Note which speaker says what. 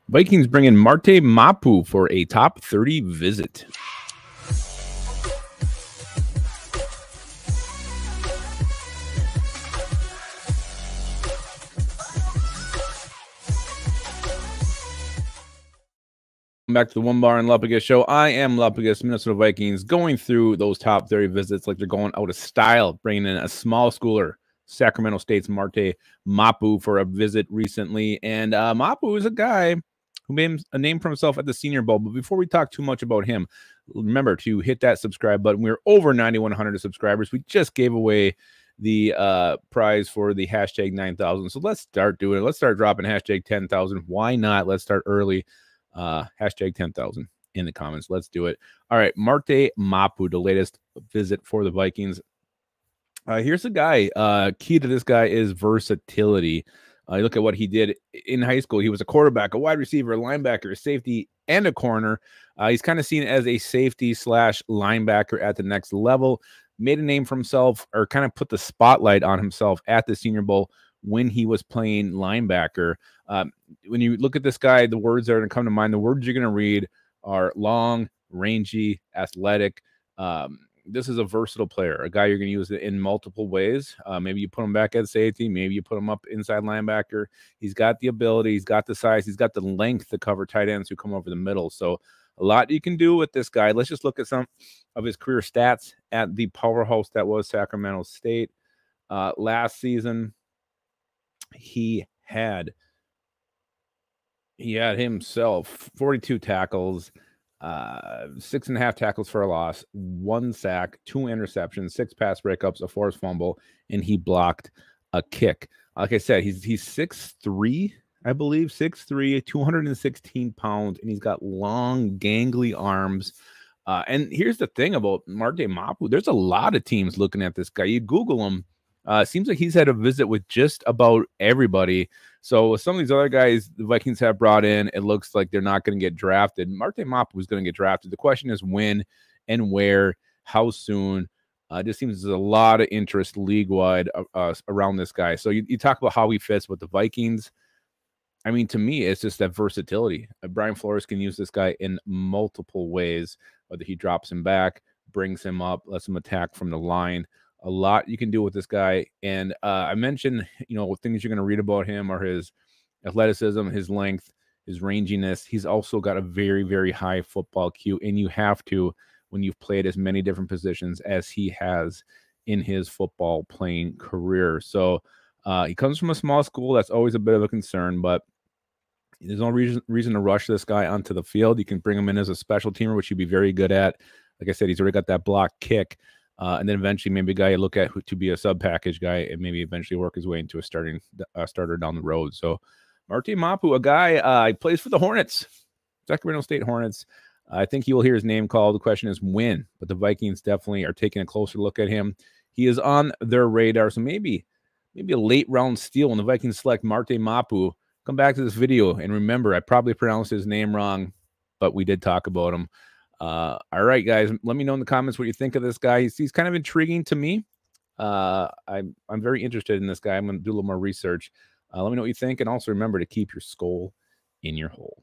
Speaker 1: Vikings bring in Marte Mapu for a top 30 visit. Welcome back to the Onebar and Lupagus show. I am Lupagus, Minnesota Vikings, going through those top 30 visits like they're going out of style, bringing in a small schooler, Sacramento State's Marte Mapu, for a visit recently. And Mapu is a guy who made a name for himself at the Senior Bowl. But before we talk too much about him, remember to hit that subscribe button. We're over 9,100 subscribers. We just gave away the prize for the hashtag 9,000. So let's start doing it. Let's start dropping hashtag 10,000. Why not? Let's start early. Hashtag 10,000 in the comments. Let's do it. All right, Marte Mapu, the latest visit for the Vikings. Here's a guy. Key to this guy is versatility. You look at what he did in high school. He was a quarterback, a wide receiver, a linebacker, a safety, and a corner. He's kind of seen as a safety / linebacker at the next level. Made a name for himself, or kind of put the spotlight on himself at the Senior Bowl when he was playing linebacker. When you look at this guy, the words that are going to come to mind, the words you're going to read are long, rangy, athletic. This is a versatile player, a guy you're going to use in multiple ways. Maybe you put him back at safety. Maybe you put him up inside linebacker. He's got the ability. He's got the size. He's got the length to cover tight ends who come over the middle. So a lot you can do with this guy. Let's just look at some of his career stats at the powerhouse that was Sacramento State. Last season, he had himself 42 tackles, 6.5 tackles for a loss, 1 sack, 2 interceptions, 6 pass breakups, a forced fumble, and he blocked a kick. Like I said, he's 6'3", I believe, 6'3", 216 pounds, and he's got long, gangly arms. And here's the thing about Marte Mapu. There's a lot of teams looking at this guy. You Google him. Seems like he's had a visit with just about everybody. So with some of these other guys the Vikings have brought in, it looks like they're not going to get drafted. Marte Mapu is going to get drafted. The question is when and where, how soon. It just seems there's a lot of interest league-wide around this guy. So you talk about how he fits with the Vikings. I mean, to me, it's just that versatility. Brian Flores can use this guy in multiple ways, whether he drops him back, brings him up, lets him attack from the line. A lot you can do with this guy. And I mentioned, things you're going to read about him are his athleticism, his length, his ranginess. He's also got a very, very high football IQ, and you have to when you've played as many different positions as he has in his football playing career. So he comes from a small school. That's always a bit of a concern, but there's no reason to rush this guy onto the field. You can bring him in as a special teamer, which he'd be very good at. Like I said, he's already got that block kick. And then eventually maybe a guy you look at to be a sub-package guy and maybe eventually work his way into a starter down the road. So Marte Mapu, a guy, he plays for the Hornets, Sacramento State Hornets. I think he will hear his name called. The question is when, but the Vikings definitely are taking a closer look at him. He is on their radar. So maybe a late round steal when the Vikings select Marte Mapu. Come back to this video and remember, I probably pronounced his name wrong, but we did talk about him. All right, guys, let me know in the comments what you think of this guy. He's kind of intriguing to me. I'm very interested in this guy. I'm going to do a little more research. Let me know what you think, and also remember to keep your skull in your hole.